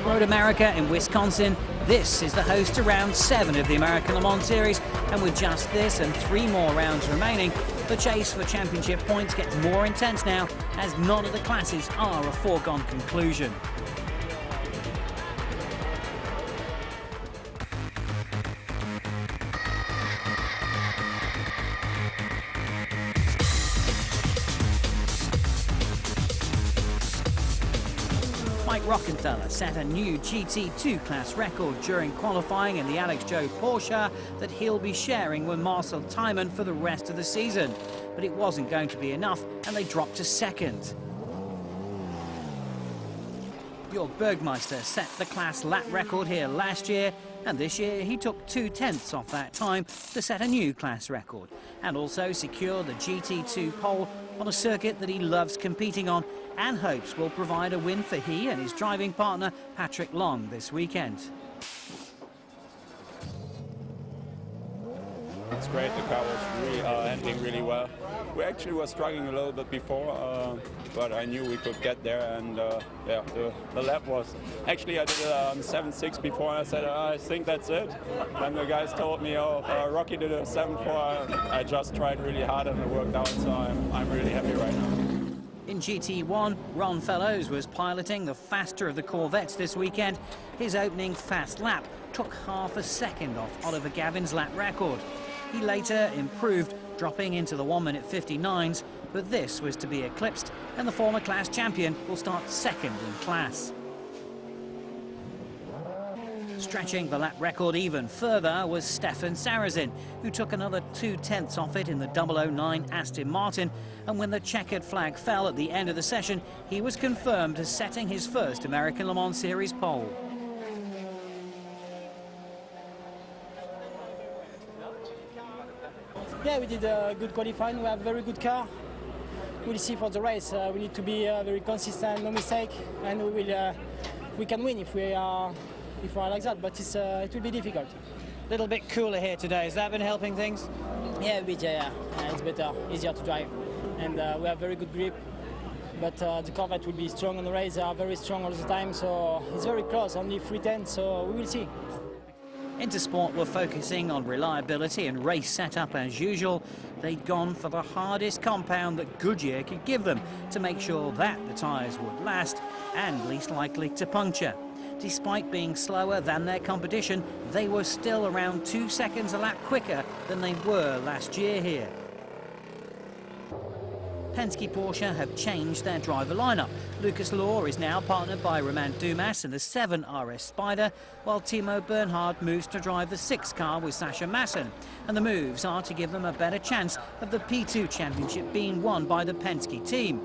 Road America in Wisconsin, this is the host to round 7 of the American Le Mans Series, and with just this and 3 more rounds remaining, the chase for championship points gets more intense now, as none of the classes are a foregone conclusion. Mike Rockenfeller set a new GT2 class record during qualifying in the Alex Joe Porsche that he'll be sharing with Marcel Timon for the rest of the season. But it wasn't going to be enough, and they dropped to second. Jörg Bergmeister set the class lap record here last year, and this year he took 2/10 off that time to set a new class record, and also secure the GT2 pole on a circuit that he loves competing on and hopes will provide a win for he and his driving partner Patrick Long this weekend. It's great, the car was handling really well. We actually were struggling a little bit before, but I knew we could get there, and yeah, the lap was... Actually, I did 7.6 before, and I said, I think that's it. And the guys told me, oh, Rocky did a 7.4. I just tried really hard and it worked out, so I'm really happy right now. In GT1, Ron Fellows was piloting the faster of the Corvettes this weekend. His opening fast lap took half a second off Oliver Gavin's lap record. He later improved, dropping into the 1-minute 59s, but this was to be eclipsed, and the former class champion will start second in class. Stretching the lap record even further was Stefan Sarrazin, who took another 2/10 off it in the 009 Aston Martin, and when the checkered flag fell at the end of the session, he was confirmed as setting his first American Le Mans Series pole. Yeah, we did a good qualifying. We have a very good car. We'll see for the race. We need to be very consistent, no mistake, and we can win if we are like that. But it will be difficult. A little bit cooler here today. Has that been helping things? Yeah, a bit. Yeah. It's better, easier to drive, and we have very good grip. But the Corvette will be strong on the race. They are very strong all the time, so it's very close. Only 3/10, so we will see. Intersport were focusing on reliability and race setup as usual. They'd gone for the hardest compound that Goodyear could give them to make sure that the tyres would last and least likely to puncture. Despite being slower than their competition, they were still around 2 seconds a lap quicker than they were last year here. Penske Porsche have changed their driver lineup. Lucas Law is now partnered by Romain Dumas in the 7 RS Spider, while Timo Bernhard moves to drive the 6 car with Sascha Masson. And the moves are to give them a better chance of the P2 championship being won by the Penske team.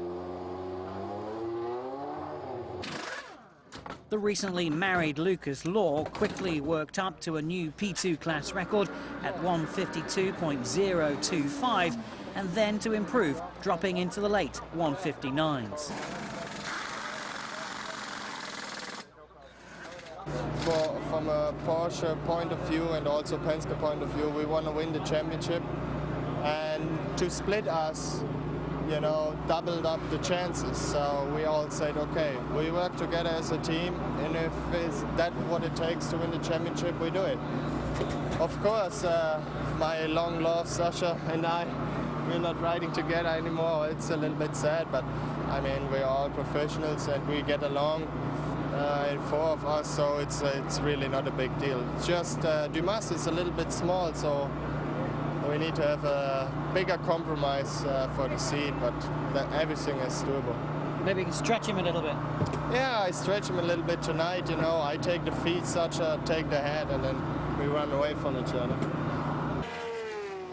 The recently married Lucas Law quickly worked up to a new P2 class record at 152.025, and then to improve, dropping into the late 159s. From a Porsche point of view and also Penske point of view, we want to win the championship, and to split us, you know, doubled up the chances. So we all said, okay, we work together as a team, and if that's what it takes to win the championship, we do it. Of course, my long lost Sascha and we're not riding together anymore. It's a little bit sad, but I mean, we're all professionals and we get along, and 4 of us, so it's really not a big deal. It's just Dumas is a little bit small, so we need to have a bigger compromise for the seat, but everything is doable. Maybe you can stretch him a little bit. Yeah, I stretch him a little bit tonight, you know. I take the feet, Sascha take the head, and then we run away from each other.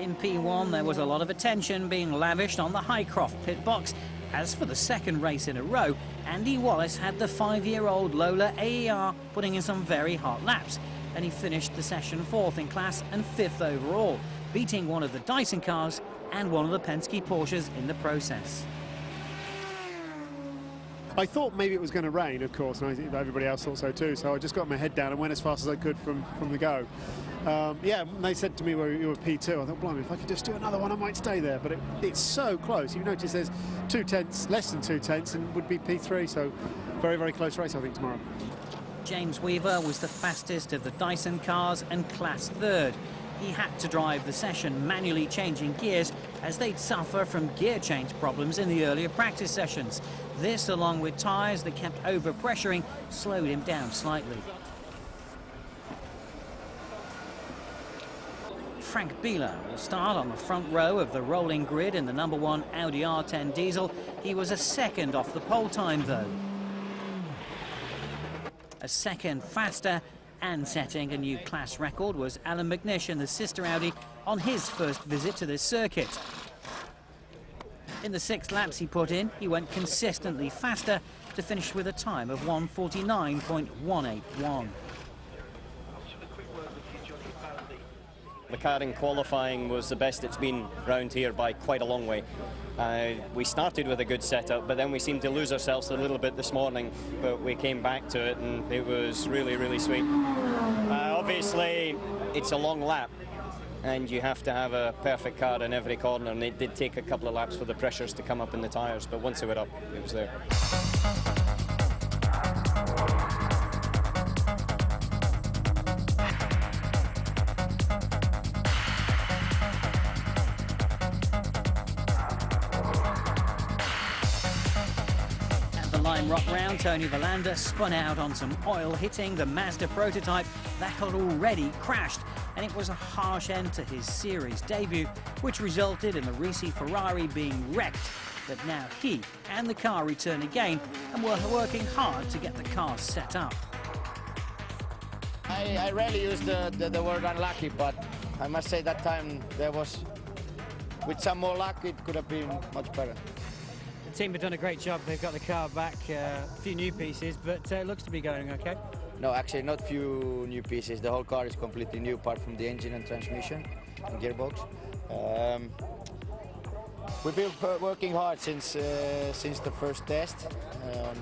In P1, there was a lot of attention being lavished on the Highcroft pit box, as for the second race in a row, Andy Wallace had the 5-year-old Lola AER putting in some very hot laps, and he finished the session 4th in class and 5th overall, beating one of the Dyson cars and one of the Penske Porsches in the process. I thought maybe it was going to rain, of course, and I think everybody else thought so too, so I just got my head down and went as fast as I could from the go. Yeah, they said to me, well, you were P2. I thought, blimey, if I could just do another one, I might stay there. But it's so close. You notice there's 2/10, less than 2/10, and would be P3, so very, very close race, I think, tomorrow. James Weaver was the fastest of the Dyson cars and class third. He had to drive the session manually changing gears as they'd suffer from gear change problems in the earlier practice sessions. This, along with tyres that kept over-pressuring, slowed him down slightly. Frank Bieler will start on the front row of the rolling grid in the #1 Audi R10 diesel. He was a second off the pole time though. A second faster and setting a new class record was Alan McNish in the sister Audi on his first visit to this circuit. In the 6 laps he put in, he went consistently faster to finish with a time of 1:49.181. The car in qualifying was the best it's been round here by quite a long way. We started with a good setup, but then we seemed to lose ourselves a little bit this morning, but we came back to it and it was really, really sweet. Obviously, it's a long lap and you have to have a perfect car in every corner, and it did take a couple of laps for the pressures to come up in the tyres, but once they were up, it was there. Lime Rock round, Tony Verlander spun out on some oil, hitting the Mazda prototype that had already crashed, and it was a harsh end to his series debut, which resulted in the Risi Ferrari being wrecked. But now he and the car return again and were working hard to get the car set up. I rarely use the word unlucky, but I must say that time there was, with some more luck, it could have been much better. The team have done a great job. They've got the car back, a few new pieces, but it looks to be going okay. No, actually not few new pieces. The whole car is completely new, apart from the engine and transmission and gearbox. We've been working hard since the first test on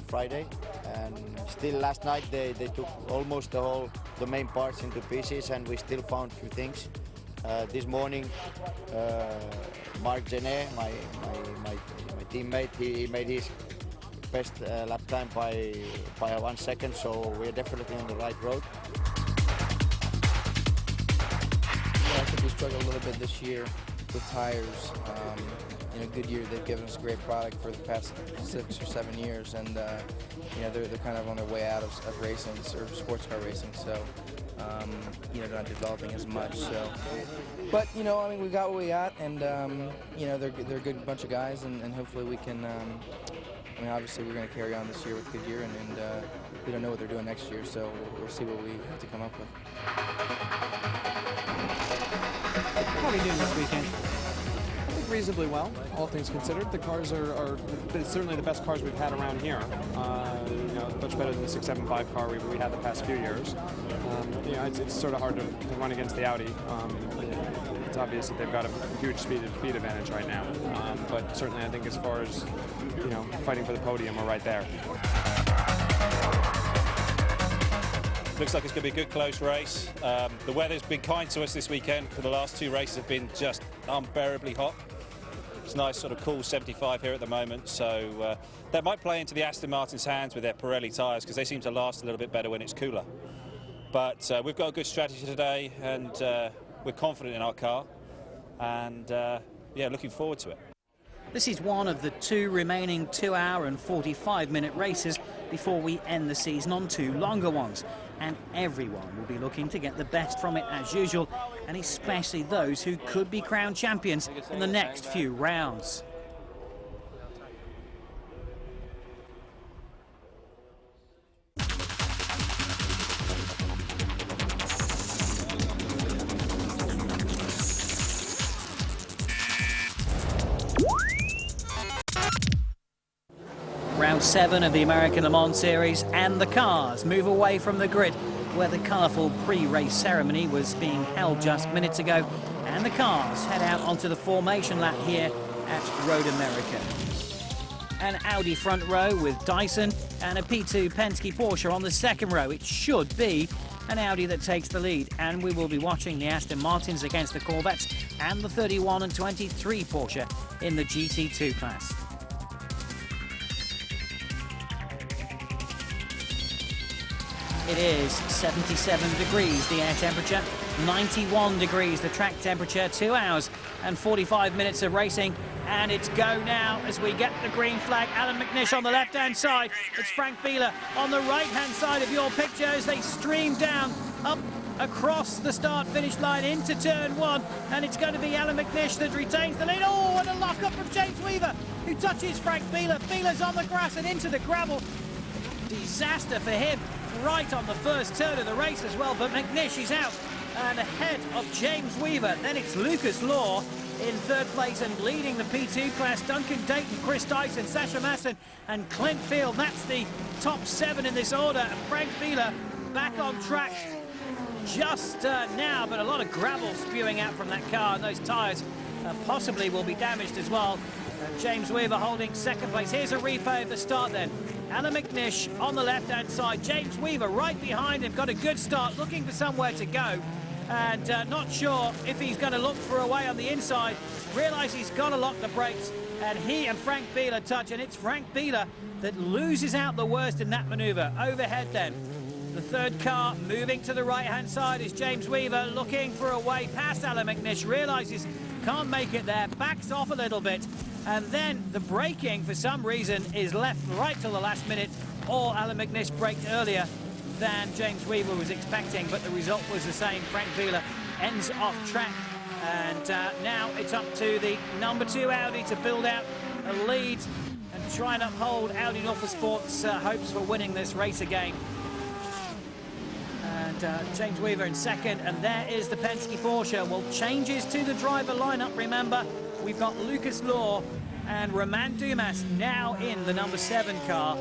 Friday, and still last night they took almost the main parts into pieces, and we still found a few things. This morning, Marc Genet, my teammate, he made his best lap time by 1 second, so we're definitely on the right road. Yeah, I think we struggled a little bit this year with tires. In a good year, they've given us a great product for the past 6 or 7 years, and you know, they're kind of on their way out of racing, or sports car racing. So. You know, they're not developing as much. So, but you know, I mean, we got what we got, and you know, they're a good bunch of guys, and hopefully we can. I mean, obviously we're going to carry on this year with Goodyear, and we don't know what they're doing next year, so we'll see what we have to come up with. How are we doing this weekend? I think reasonably well, all things considered. The cars are certainly the best cars we've had around here. You know, much better than the 675 car we had the past few years. You know, it's sort of hard to run against the Audi. It's obvious that they've got a huge speed advantage right now. But certainly, I think as far as, you know, fighting for the podium, we're right there. Looks like it's going to be a good close race. The weather's been kind to us this weekend. For the last 2 races have been just unbearably hot. It's nice sort of cool 75 here at the moment, so that might play into the Aston Martin's hands with their Pirelli tyres, because they seem to last a little bit better when it's cooler. But we've got a good strategy today, and we're confident in our car, and yeah, looking forward to it. This is one of the 2 remaining 2-hour and 45-minute races before we end the season on 2 longer ones. And everyone will be looking to get the best from it as usual, and especially those who could be crowned champions in the next few rounds. Round 7 of the American Le Mans Series, and the cars move away from the grid where the colourful pre-race ceremony was being held just minutes ago, and the cars head out onto the formation lap here at Road America. An Audi front row with Dyson and a P2 Penske Porsche on the second row. It should be an Audi that takes the lead, and we will be watching the Aston Martins against the Corvettes and the 31 and 23 Porsche in the GT2 class. It is 77 degrees the air temperature, 91 degrees the track temperature, 2 hours and 45 minutes of racing. And it's go now as we get the green flag. Alan McNish on the left-hand side. It's Frank Bieler on the right-hand side of your picture as they stream down up across the start-finish line into turn 1. And it's going to be Alan McNish that retains the lead. Oh, and a lock-up from James Weaver, who touches Frank Bieler. Bieler's on the grass and into the gravel. Disaster for him right on the first turn of the race as well. But McNish is out and ahead of James Weaver. Then it's Lucas Law in third place and leading the P2 class. Duncan Dayton, Chris Dyson, Sasha Masson and Clint Field. That's the top 7 in this order. And Frank Bieler back on track just now, but a lot of gravel spewing out from that car, and those tyres possibly will be damaged as well. James Weaver holding second place. Here's a replay of the start then. Alan McNish on the left-hand side. James Weaver right behind him. Got a good start, looking for somewhere to go. And not sure if he's going to look for a way on the inside. Realise he's got to lock the brakes. And he and Frank Bieler touch. And it's Frank Bieler that loses out the worst in that manoeuvre. Overhead then. The third car moving to the right-hand side is James Weaver looking for a way past Alan McNish. Realises can't make it there. Backs off a little bit. And then the braking, for some reason, is left right till the last minute. Or Alan McNish braked earlier than James Weaver was expecting, but the result was the same. Frank Bieler ends off track. And now it's up to the number 2 Audi to build out a lead and try and uphold Audi Motorsport's hopes for winning this race again. And James Weaver in second, and there is the Penske Porsche. Well, changes to the driver lineup, remember. We've got Lucas Law and Romain Dumas now in the number 7 car.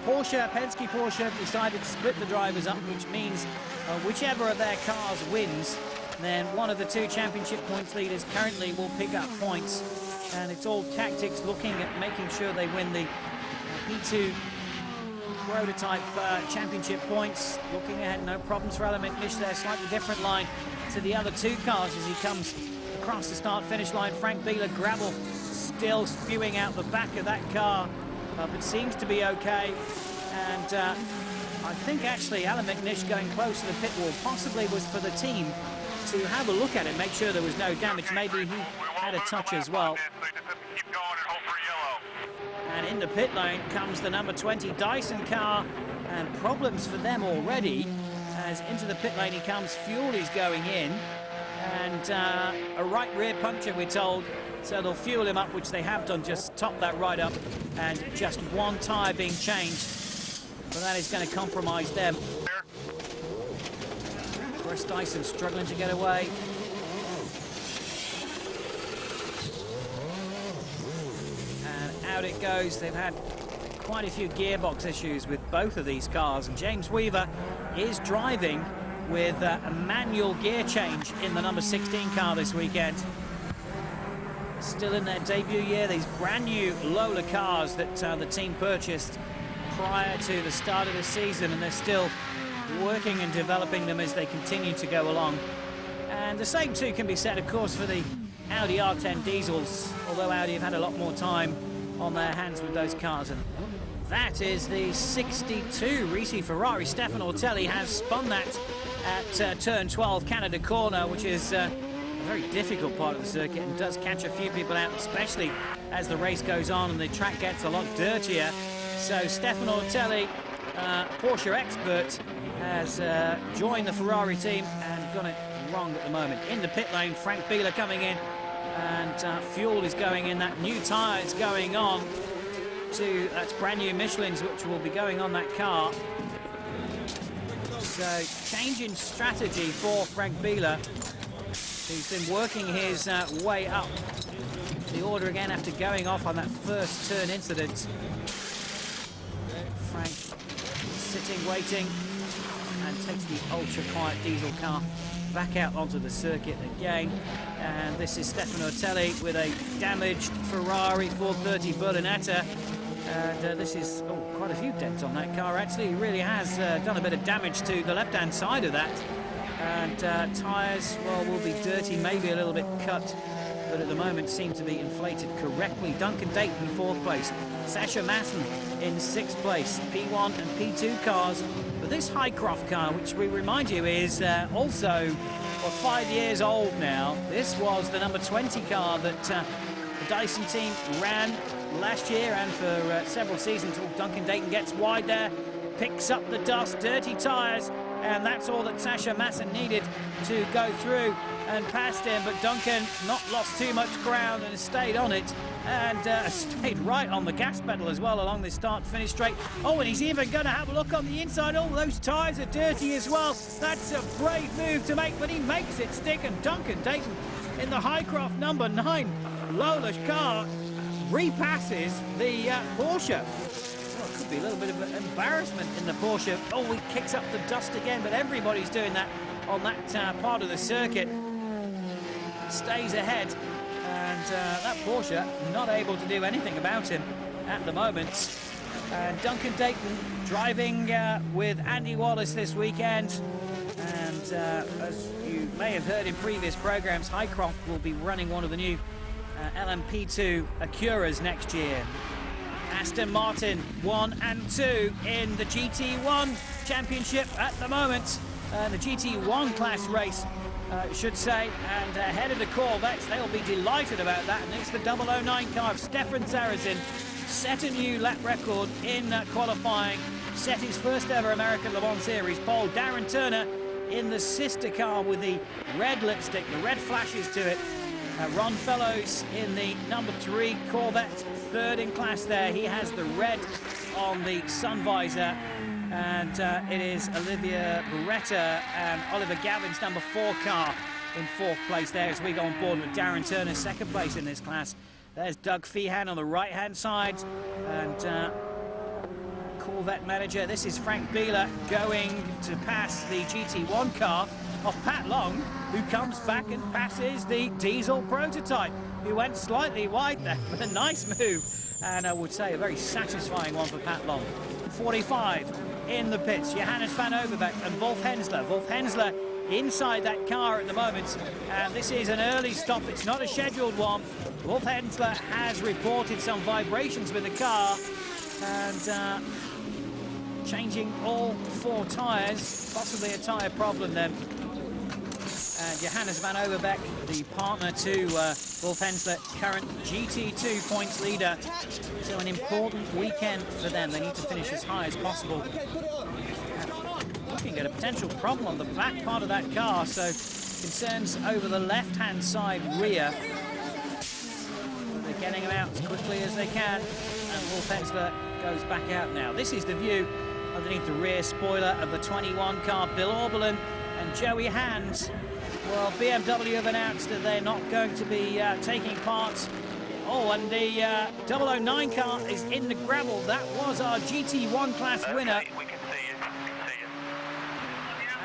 Penske Porsche decided to split the drivers up, which means whichever of their cars wins, then one of the 2 championship points leaders currently will pick up points. And it's all tactics, looking at making sure they win the P2 prototype championship points. Looking ahead, no problems for Alan McNish there. Slightly different line to the other 2 cars as he comes across the start-finish line. Frank Bieler, gravel still spewing out the back of that car, but seems to be okay. And I think actually Alan McNish going close to the pit wall possibly was for the team to have a look at it, make sure there was no damage. Maybe he had a touch as well. And in the pit lane comes the number 20 Dyson car, and problems for them already as into the pit lane he comes. Fuel is going in, and a right rear puncture, we're told, so they'll fuel him up, which they have done, just top that right up, and just 1 tyre being changed, but that is going to compromise them. Chris Dyson struggling to get away. And out it goes. They've had quite a few gearbox issues with both of these cars, and James Weaver is driving with a manual gear change in the number 16 car this weekend. Still in their debut year, these brand new Lola cars that the team purchased prior to the start of the season, and they're still working and developing them as they continue to go along. And the same too can be said, of course, for the Audi R10 diesels, although Audi have had a lot more time on their hands with those cars. And that is the 62 Risi Ferrari. Stefano Ortelli has spun that at turn 12, Canada Corner, which is a very difficult part of the circuit and does catch a few people out, especially as the race goes on and the track gets a lot dirtier. So Stefano Ortelli, Porsche expert, has joined the Ferrari team and got it wrong at the moment. In the pit lane, Frank Bieler coming in, and fuel is going in. That new tyre is going on that's brand new Michelin's, which will be going on that car. So change in strategy for Frank Bieler, who's been working his way up the order again after going off on that first turn incident. Frank sitting, waiting, and takes the ultra-quiet diesel car back out onto the circuit again. And this is Stefano Ortelli with a damaged Ferrari 430 Berlinetta. And this is quite a few dents on that car, actually. He really has done a bit of damage to the left-hand side of that. And tyres, well, will be dirty, maybe a little bit cut, but at the moment seem to be inflated correctly. Duncan Dayton, 4th place. Sasha Masson in 6th place. P1 and P2 cars. But this Highcroft car, which we remind you is also 5 years old now. This was the number 20 car that the Dyson team ran last year and for several seasons. Duncan Dayton gets wide there, picks up the dust, dirty tyres, and that's all that Sasha Masson needed to go through and passed him. But Duncan not lost too much ground and stayed on it, and stayed right on the gas pedal as well along this start-finish straight. Oh, and he's even going to have a look on the inside. Oh, those tyres are dirty as well. That's a brave move to make, but he makes it stick, and Duncan Dayton in the Highcroft number 9 Lola car repasses the Porsche. Well, it could be a little bit of an embarrassment in the Porsche. Oh, he kicks up the dust again, but everybody's doing that on that part of the circuit. Stays ahead, and that Porsche not able to do anything about him at the moment. And Duncan Dayton driving with Andy Wallace this weekend, and as you may have heard in previous programs, Highcroft will be running one of the new LMP2 Acuras next year. Aston Martin 1 and 2 in the GT1 Championship at the moment. The GT1 class race, should say, and ahead of the Corvettes. They'll be delighted about that. And it's the 009 car of Stefan Sarrazin. Set a new lap record in qualifying. Set his first ever American Le Mans Series pole. Darren Turner in the sister car with the red lipstick, the red flashes to it. Ron Fellows in the number 3 Corvette, third in class there. He has the red on the sun visor. And it is Olivia Beretta and Oliver Gavin's number 4 car in 4th place there as we go on board with Darren Turner, 2nd place in this class. There's Doug Feehan on the right-hand side, and Corvette manager. This is Frank Bieler going to pass the GT1 car of Pat Long, who comes back and passes the diesel prototype, who went slightly wide there, but a nice move, and I would say a very satisfying one for Pat Long. 45 in the pits, Johannes van Overbeek and Wolf Hensler. Wolf Hensler inside that car at the moment, and this is an early stop. It's not a scheduled one. Wolf Hensler has reported some vibrations with the car, and changing all 4 tyres, possibly a tyre problem then. And Johannes van Overbeek, the partner to Wolf Hensler, current GT2 points leader. So an important weekend for them. They need to finish as high as possible. Looking at a potential problem on the back part of that car, so concerns over the left-hand side rear. They're getting them out as quickly as they can, and Wolf Hensler goes back out now. This is the view underneath the rear spoiler of the 21 car. Bill Oberlin and Joey Hand. Well, BMW have announced that they're not going to be taking part. Oh, and the 009 car is in the gravel. That was our GT1 class winner. We can see you.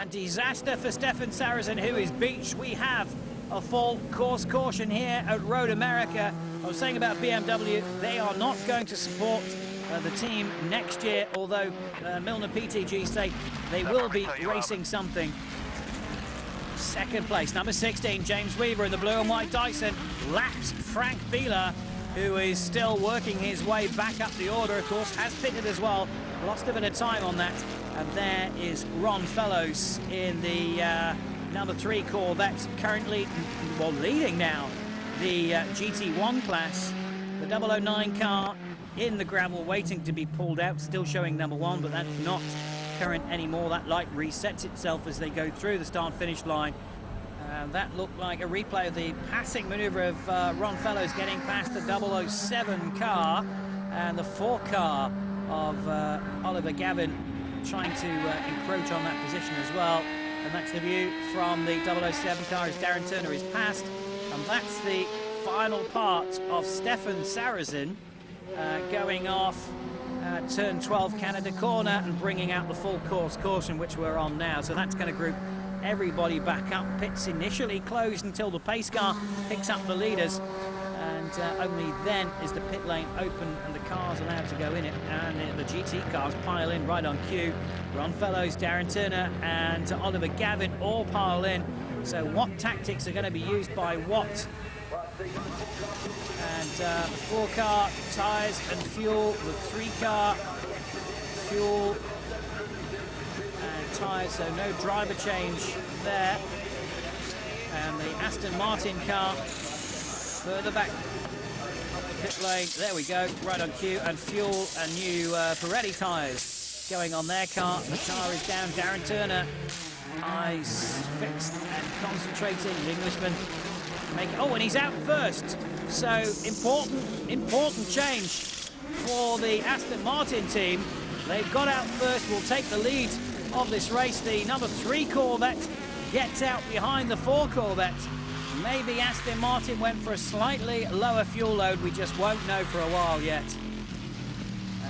And disaster for Stefan Sarrazin, who is beached. We have a full course caution here at Road America. I was saying about BMW, they are not going to support the team next year, although Milner PTG say they will be racing something. 2nd place, number 16, James Weaver in the blue and white Dyson, laps Frank Bieler, who is still working his way back up the order, of course, has pitted as well, lost a bit of time on that. And there is Ron Fellows in the number 3 Corvette, currently, well, leading now the GT1 class. The 009 car in the gravel, waiting to be pulled out, still showing number 1, but that's not current anymore. That light resets itself as they go through the start-finish line. That looked like a replay of the passing maneuver of Ron Fellows getting past the 007 car and the 4 car of Oliver Gavin trying to encroach on that position as well. And that's the view from the 007 car as Darren Turner is passed. And that's the final part of Stefan Sarrazin going off turn 12 Canada corner and bringing out the full course caution, which we're on now. So that's going to group everybody back up. Pits initially closed until the pace car picks up the leaders, and only then is the pit lane open and the cars allowed to go in it, and the GT cars pile in right on cue. Ron Fellows, Darren Turner and Oliver Gavin all pile in. So what tactics are going to be used by what And the 4-car tyres and fuel, the 3-car fuel and tyres, so no driver change there. And the Aston Martin car further back pit lane, there we go, right on cue, and fuel and new Pirelli tyres going on their car. The car is down, Darren Turner, eyes fixed and concentrating, the Englishman. Oh, and he's out first. So important change for the Aston Martin team. They've got out first, will take the lead of this race. The number 3 Corvette gets out behind the 4 Corvette. Maybe Aston Martin went for a slightly lower fuel load. We just won't know for a while yet.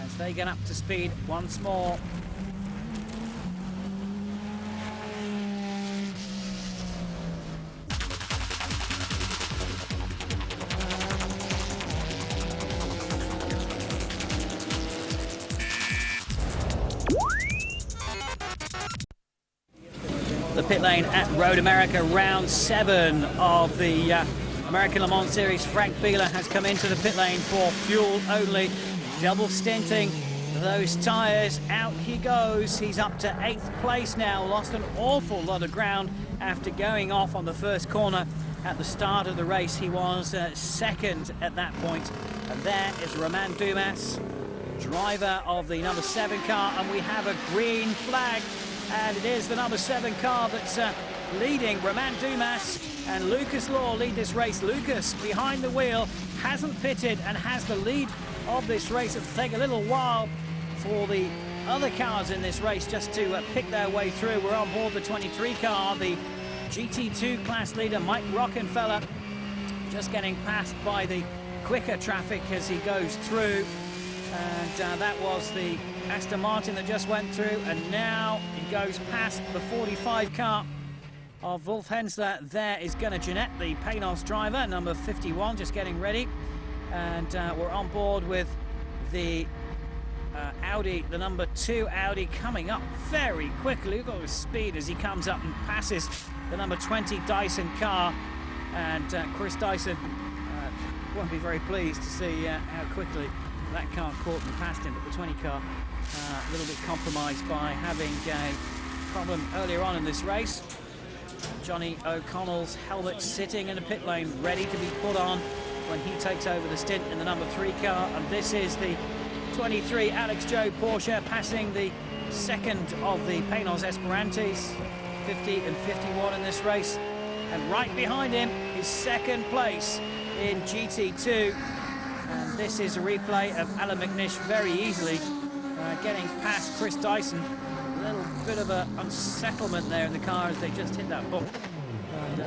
As they get up to speed once more. The pit lane at Road America, round 7 of the American Le Mans Series. Frank Bieler has come into the pit lane for fuel only, double stinting those tyres. Out he goes. He's up to 8th place now, lost an awful lot of ground after going off on the first corner at the start of the race. He was 2nd at that point. And there is Romain Dumas, driver of the number 7 car, and we have a green flag. And it is the number 7 car that's leading. Romain Dumas and Lucas Law lead this race. Lucas behind the wheel, hasn't pitted and has the lead of this race. It'll take a little while for the other cars in this race just to pick their way through. We're on board the 23 car, the GT2 class leader Mike Rockenfeller, just getting passed by the quicker traffic as he goes through. And that was the Aston Martin that just went through, and now he goes past the 45 car of Wolf Hensler. There is Gunnar Jeanette, the Panos driver, number 51, just getting ready. And we're on board with the Audi, the number 2 Audi, coming up very quickly. Look at his speed as he comes up and passes the number 20 Dyson car. And Chris Dyson won't be very pleased to see how quickly that car caught and passed him, but the 20 car a little bit compromised by having a problem earlier on in this race. Johnny O'Connell's helmet sitting in the pit lane, ready to be put on when he takes over the stint in the number 3 car. And this is the 23 Alex Joe Porsche, passing the 2nd of the Panos Esperantes, 50 and 51 in this race. And right behind him is 2nd place in GT2. And this is a replay of Alan McNish very easily getting past Chris Dyson. A little bit of an unsettlement there in the car as they just hit that bump. And,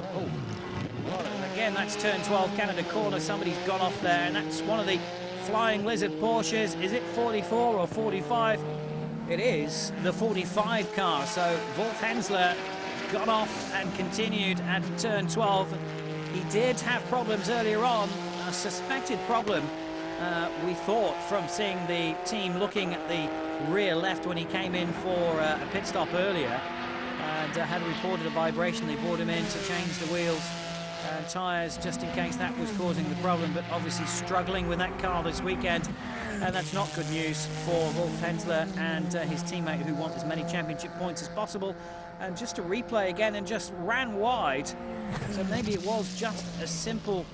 again, that's turn 12, Canada corner. Somebody's gone off there, and that's one of the Flying Lizard Porsches. Is it 44 or 45? It is the 45 car. So Wolf Hensler got off and continued at turn 12. He did have problems earlier on. A suspected problem, we thought, from seeing the team looking at the rear left when he came in for a pit stop earlier, and had reported a vibration. They brought him in to change the wheels and tyres just in case that was causing the problem, but obviously struggling with that car this weekend, and that's not good news for Wolf Hensler and his teammate, who want as many championship points as possible. And just a replay again, and just ran wide. So maybe it was just a simple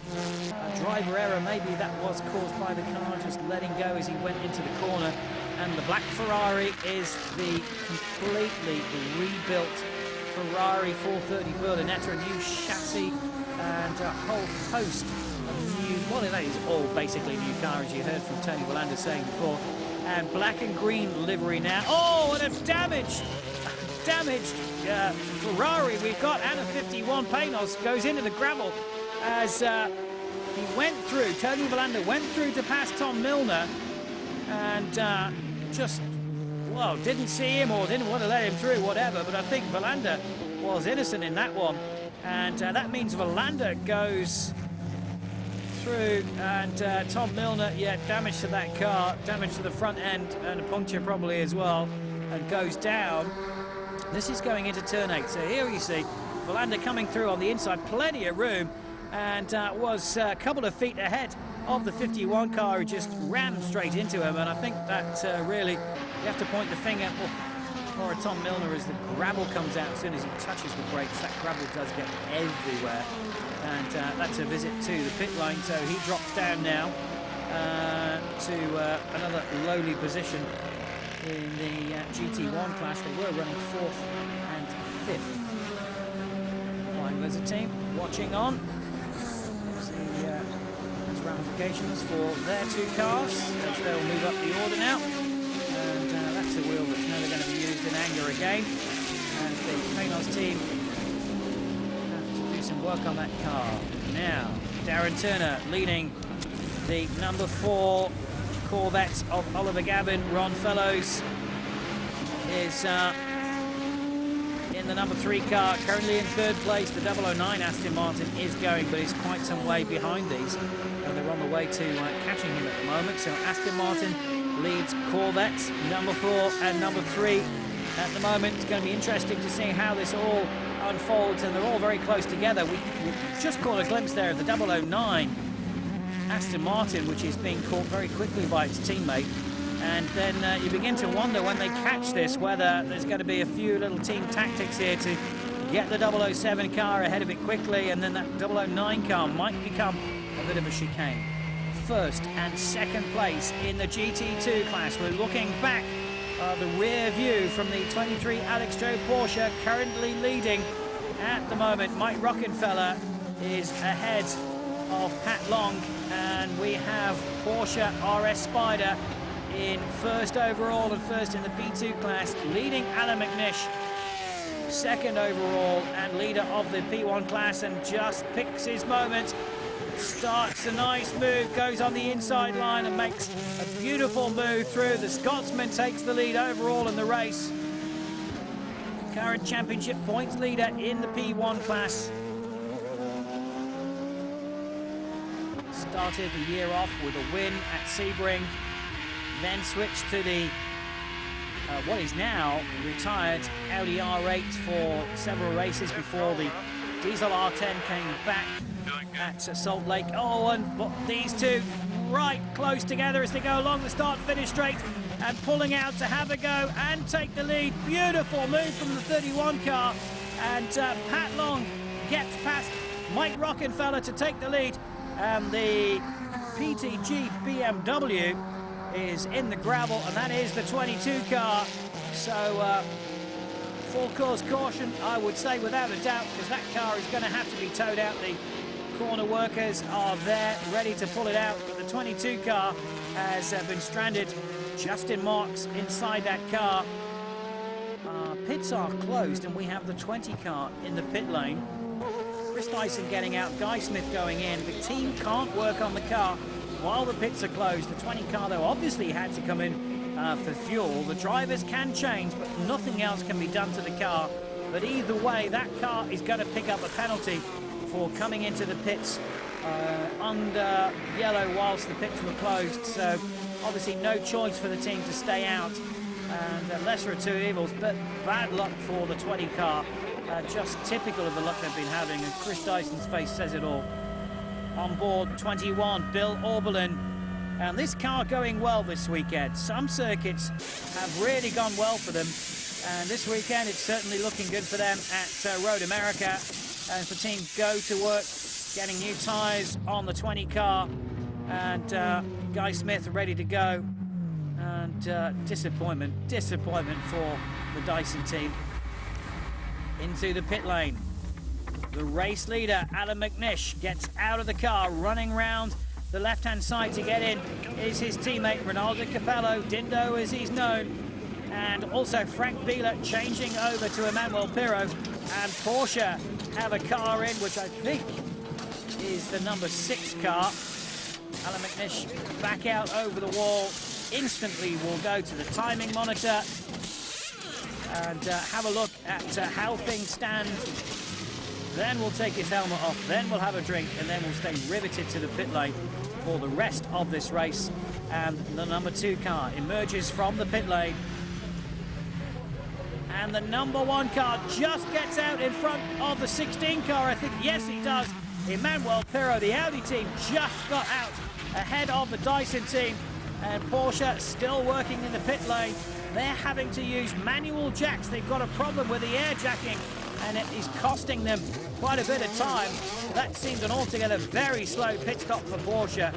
driver error. Maybe that was caused by the car just letting go as he went into the corner. And the black Ferrari is the completely rebuilt Ferrari 430 Berlinetta, a new chassis and a whole host of new, well, that is all basically new car, as you heard from Tony Volander saying before. And black and green livery now. Oh, and a damaged Ferrari we've got, and a 51 Panos goes into the gravel as he went through. Tony Volander went through to pass Tom Milner, and just, well, didn't see him or didn't want to let him through, whatever, but I think Volander was innocent in that one. And that means Volander goes through, and Tom Milner, yeah, damage to that car, damage to the front end, and a puncture probably as well, and goes down. This is going into turn 8. So here you see Volander coming through on the inside, plenty of room, and was a couple of feet ahead of the 51 car, who just rammed straight into him. And I think that really, you have to point the finger or Tom Milner as the gravel comes out as soon as he touches the brakes. That gravel does get everywhere. And that's a visit to the pit lane, so he drops down now to another lowly position in the GT1 class. They were running 4th and 5th. Flying as a team, watching on. See there's ramifications for their 2 cars as they'll move up the order now. And that's a wheel that's never going to be used in anger again. And the Panos team have to do some work on that car. Now, Darren Turner leading the number 4 Corvette of Oliver Gavin. Ron Fellows is in the number 3 car, currently in 3rd place. The 009 Aston Martin is going, but is quite some way behind these. And they're on the way to catching him at the moment. So Aston Martin leads Corvette, number 4 and number 3 at the moment. It's going to be interesting to see how this all unfolds, and they're all very close together. We just caught a glimpse there of the 009 Aston Martin, which is being caught very quickly by its teammate. And then you begin to wonder when they catch this whether there's going to be a few little team tactics here to get the 007 car ahead of it quickly, and then that 009 car might become a bit of a chicane. 1st and 2nd place in the GT2 class. We're looking back the rear view from the 23 Alex Joe Porsche, currently leading at the moment. Mike Rockenfeller is ahead of Pat Long, and we have Porsche RS Spider in 1st overall and 1st in the P2 class, leading Alan McNish 2nd overall and leader of the P1 class, and just picks his moment. Starts a nice move, goes on the inside line and makes a beautiful move through. The Scotsman takes the lead overall in the race. Current championship points leader in the P1 class. Started the year off with a win at Sebring, then switched to the what is now retired Audi R8 for several races before the diesel R10 came back at Salt Lake. Oh, and these two right close together as they go along the start-finish straight and pulling out to have a go and take the lead. Beautiful move from the 31 car, and Pat Long gets past Mike Rockenfeller to take the lead, and the PTG BMW is in the gravel, and that is the 22 car. So full course caution, I would say, without a doubt, because that car is going to have to be towed out. The corner workers are there ready to pull it out, but the 22 car has been stranded. Justin Marks inside that car. Pits are closed, and we have the 20 car in the pit lane. Chris Dyson getting out, Guy Smith going in. The team can't work on the car while the pits are closed. The 20 car, though, obviously had to come in for fuel. The drivers can change, but nothing else can be done to the car. But either way, that car is going to pick up a penalty for coming into the pits under yellow whilst the pits were closed. So obviously no choice for the team to stay out, and lesser of two evils, but bad luck for the 20 car. Just typical of the luck they've been having, and Chris Dyson's face says it all. On board 21, Bill Oberlin, and this car going well this weekend. Some circuits have really gone well for them, and this weekend it's certainly looking good for them at Road America, as the team go to work getting new tyres on the 20 car, and Guy Smith ready to go, and disappointment for the Dyson team. Into the pit lane. The race leader, Alan McNish, gets out of the car, running round the left-hand side to get in is his teammate, Ronaldo Capello, Dindo as he's known, and also Frank Bieler changing over to Emmanuel Pirro, and Porsche have a car in, which I think is the number 6 car. Alan McNish back out over the wall, instantly will go to the timing monitor and have a look at how things stand. Then we'll take his helmet off, then we'll have a drink, and then we'll stay riveted to the pit lane for the rest of this race. And the number 2 car emerges from the pit lane, and the number 1 car just gets out in front of the 16 car, I think. Yes, it does. Emmanuel Pirro, the Audi team, just got out ahead of the Dyson team, and Porsche still working in the pit lane. They're having to use manual jacks. They've got a problem with the air jacking, and it is costing them quite a bit of time. That seems an altogether very slow pit stop for Porsche.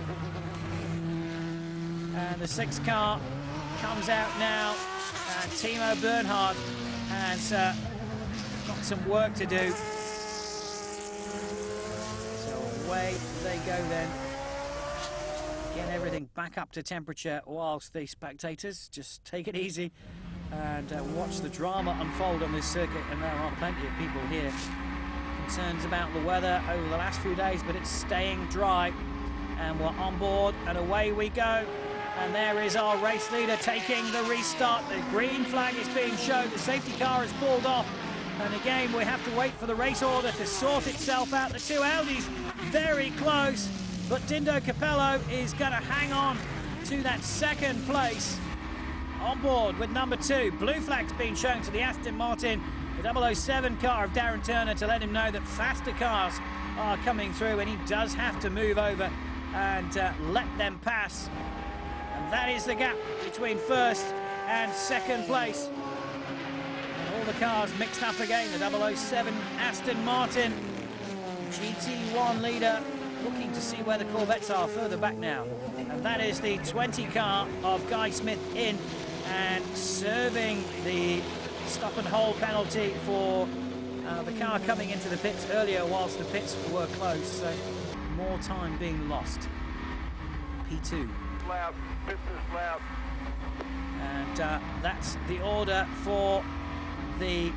And the 6 car comes out now, and Timo Bernhard has got some work to do. So away they go then. Get everything back up to temperature whilst the spectators just take it easy and watch the drama unfold on this circuit. And there are plenty of people here. Concerns about the weather over the last few days, but it's staying dry. And we're on board and away we go. And there is our race leader taking the restart. The green flag is being shown. The safety car is pulled off. And again, we have to wait for the race order to sort itself out. The 2 Audis very close. But Dindo Capello is going to hang on to that 2nd place. On board with number 2. Blue flag's been shown to the Aston Martin, the 007 car of Darren Turner, to let him know that faster cars are coming through, and he does have to move over and let them pass. And that is the gap between 1st and 2nd place. And all the cars mixed up again. The 007 Aston Martin, GT1 leader, looking to see where the Corvettes are further back now. And that is the 20 car of Guy Smith in and serving the stop and hold penalty for the car coming into the pits earlier whilst the pits were closed. So more time being lost. P2. Lap, business lap. And that's the order for the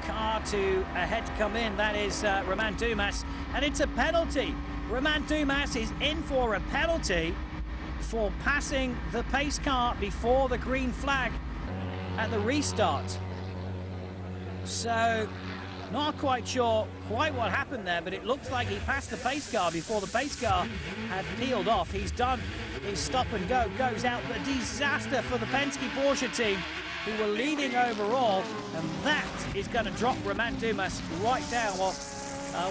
car to ahead to come in. That is Romain Dumas, and it's a penalty. Romain Dumas is in for a penalty for passing the pace car before the green flag at the restart. So not quite sure quite what happened there, but it looks like he passed the pace car before the pace car had peeled off. He's done his stop and go, goes out. The disaster for the Penske Porsche team, who were leading overall, and that is going to drop Romain Dumas right down. Well,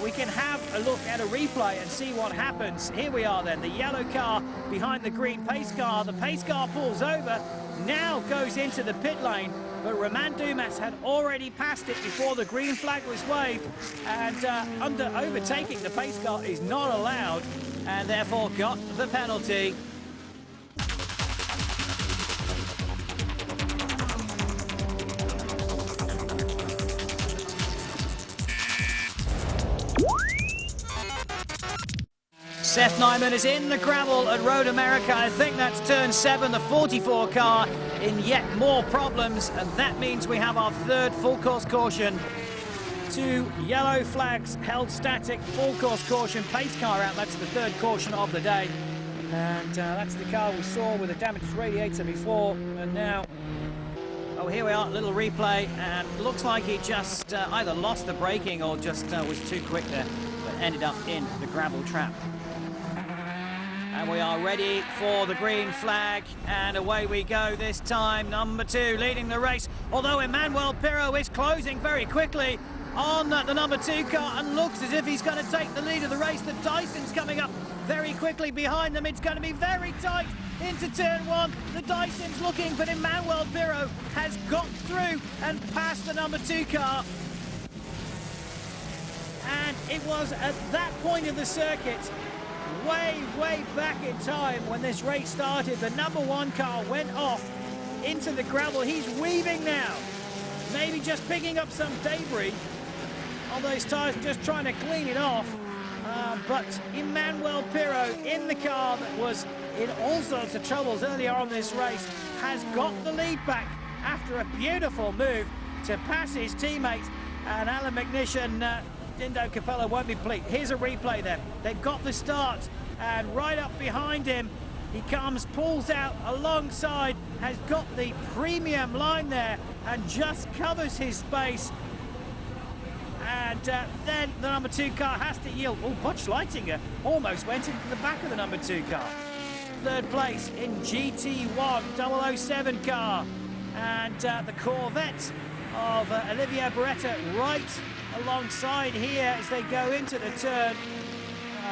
we can have a look at a replay and see what happens. Here we are then, the yellow car behind the green pace car. The pace car pulls over, now goes into the pit lane, but Romain Dumas had already passed it before the green flag was waved, and under overtaking the pace car is not allowed, and therefore got the penalty. Seth Nyman is in the gravel at Road America. I think that's turn 7, the 44 car in yet more problems, and that means we have our 3rd full course caution. 2 yellow flags held static, full course caution, pace car out. That's the 3rd caution of the day, and that's the car we saw with a damaged radiator before, and now, oh, here we are, little replay, and looks like he just either lost the braking or just was too quick there, but ended up in the gravel trap. And we are ready for the green flag, and away we go this time. Number 2 leading the race, although Emmanuel Pirro is closing very quickly on the number 2 car and looks as if he's going to take the lead of the race. The Dyson's coming up very quickly behind them. It's going to be very tight into turn 1. The Dyson's looking, but Emmanuel Pirro has got through and passed the number 2 car. And it was at that point of the circuit, way back in time when this race started, the number 1 car went off into the gravel. He's weaving now, maybe just picking up some debris on those tires, just trying to clean it off. But Emmanuel Pirro, in the car that was in all sorts of troubles earlier on this race, has got the lead back after a beautiful move to pass his teammates. And Alan McNish, Dindo Capello won't be pleased. Here's a replay then. They've got the start, and right up behind him he comes, pulls out alongside, has got the premium line there and just covers his space. And then the number 2 car has to yield. Oh, Butch Leitinger almost went into the back of the number 2 car. 3rd place in GT1 007 car, and the Corvette of Olivier Beretta right alongside here as they go into the turn.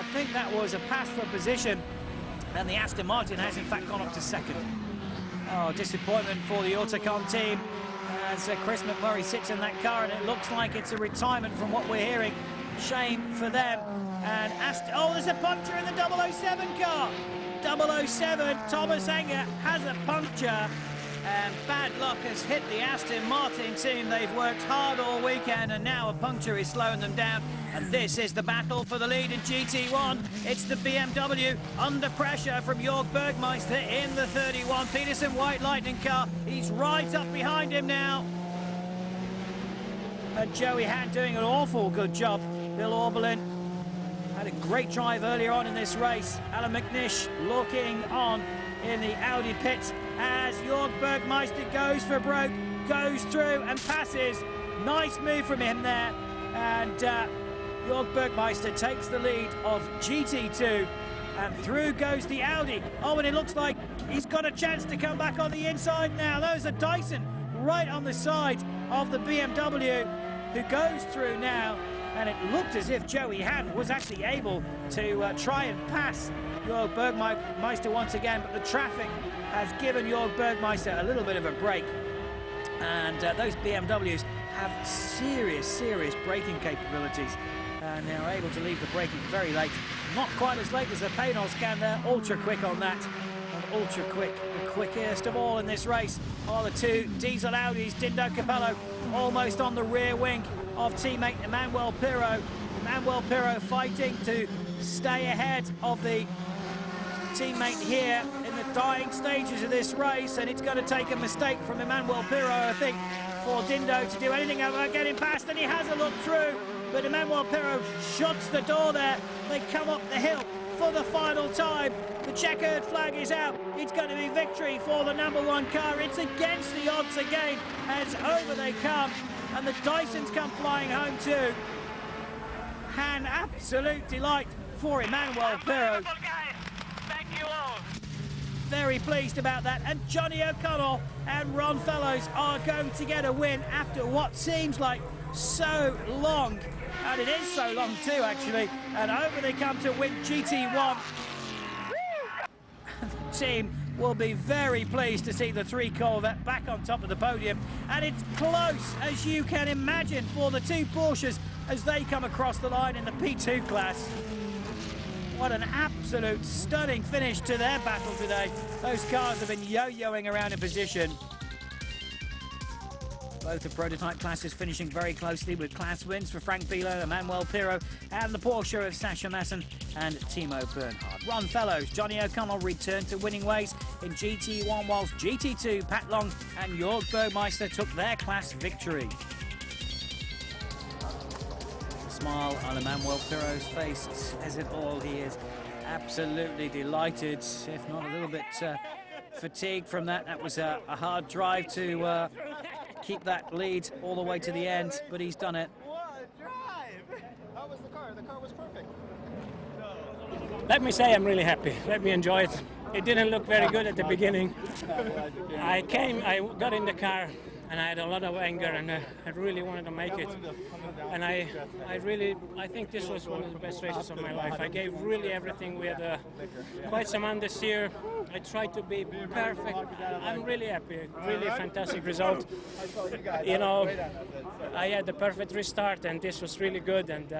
I think that was a pass for position, and the Aston Martin has in fact gone up to second. Oh, disappointment for the Autocon team as Chris McMurray sits in that car, and it looks like it's a retirement from what we're hearing. Shame for them. And oh, there's a puncture in the 007 car. 007, Thomas Enger has a puncture, and bad luck has hit the Aston Martin team. They've worked hard all weekend, and now a puncture is slowing them down. And this is the battle for the lead in GT1. It's the BMW under pressure from Jörg Bergmeister in the 31. Peterson White Lightning car. He's right up behind him now. And Joey Hand doing an awful good job. Bill Oberlin had a great drive earlier on in this race. Alan McNish looking on in the Audi pit as Jörg Bergmeister goes for broke, goes through and passes. Nice move from him there. And Jörg Bergmeister takes the lead of GT2, and through goes the Audi. Oh, and it looks like he's got a chance to come back on the inside now. There's a Dyson right on the side of the BMW who goes through now, and it looked as if Joey Hand was actually able to try and pass Jörg Bergmeister once again, but the traffic has given Jörg Bergmeister a little bit of a break, and those BMWs have serious braking capabilities, and they're able to leave the braking very late. Not quite as late as the Paynos can. They're ultra quick on that, and ultra quick. The quickest of all in this race are the two diesel Audis. Dindo Capello almost on the rear wing of teammate Emmanuel Pirot. Emmanuel Pirot fighting to stay ahead of the teammate here in the dying stages of this race, and it's going to take a mistake from Emmanuel Pirot, I think, for Dindo to do anything about getting past, and he has a look through, but Emmanuel Pirot shuts the door there. They come up the hill for the final time. The checkered flag is out. It's going to be victory for the #1 car. It's against the odds again as over they come, and the Dysons come flying home too. An absolute delight for Emmanuel Pirot. Thank you all. Very pleased about that, and Johnny O'Connell and Ron Fellows are going to get a win after what seems like so long, and it is so long too actually, and over they come to win GT1. The team will be very pleased to see the 3 Corvette back on top of the podium, and it's close as you can imagine for the 2 Porsches as they come across the line in the P2 class. What an absolute stunning finish to their battle today. Those cars have been yo-yoing around in position. Both the prototype classes finishing very closely with class wins for Frank Bilo, Emmanuel Pirot, and the Porsche of Sasha Masson and Timo Bernhard. Ron Fellows, Johnny O'Connell returned to winning ways in GT1, whilst GT2, Pat Long and Jörg Bergmeister took their class victory. Smile on Emmanuel Pirot's face says it all. He is absolutely delighted, if not a little bit fatigued from that. That was a hard drive to keep that lead all the way to the end, but he's done it. What a drive! How was the car? The car was perfect. Let me say I'm really happy. Let me enjoy it. It didn't look very good at the beginning. I got in the car, and I had a lot of anger, and I really wanted to make it. And I think this was one of the best races of my life. I gave really everything. We had quite some understeer. I tried to be perfect. I'm really happy. Really a fantastic result. You know, I had the perfect restart, and this was really good. And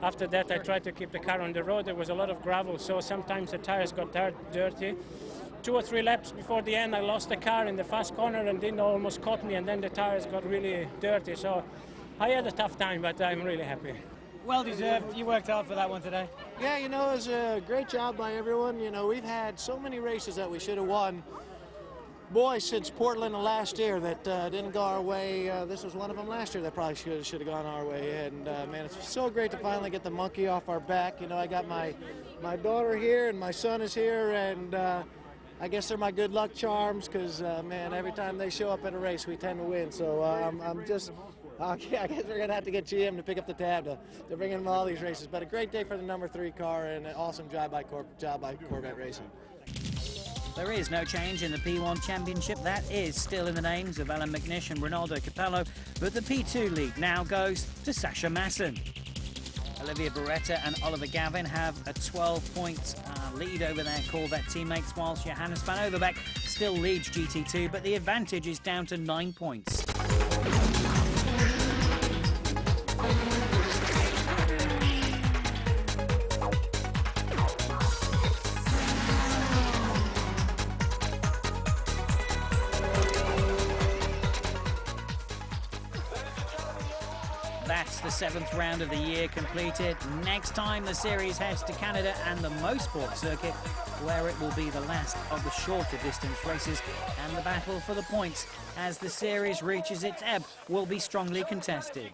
after that, I tried to keep the car on the road. There was a lot of gravel, so sometimes the tires got dirty. 2 or 3 laps before the end, I lost the car in the fast corner, and Dino almost caught me, and then the tires got really dirty. So I had a tough time, but I'm really happy. Well deserved. You worked hard for that one today. Yeah, you know, it was a great job by everyone. You know, we've had so many races that we should have won. Boy, since Portland last year that didn't go our way. This was one of them last year that probably should have gone our way. And man, it's so great to finally get the monkey off our back. You know, I got my daughter here, and my son is here, and I guess they're my good luck charms because, man, every time they show up at a race, we tend to win. So I guess we're going to have to get GM to pick up the tab to bring in all these races. But a great day for the #3 car, and an awesome job by Corvette Racing. There is no change in the P1 Championship. That is still in the names of Alan McNish and Ronaldo Capello, but the P2 lead now goes to Sasha Masson. Olivia Beretta and Oliver Gavin have a 12-point lead over their Corvette teammates, whilst Johannes van Overbeek still leads GT2, but the advantage is down to 9 points. That's the 7th round of the year completed. Next time the series heads to Canada and the Mosport circuit, where it will be the last of the shorter distance races, and the battle for the points as the series reaches its ebb will be strongly contested.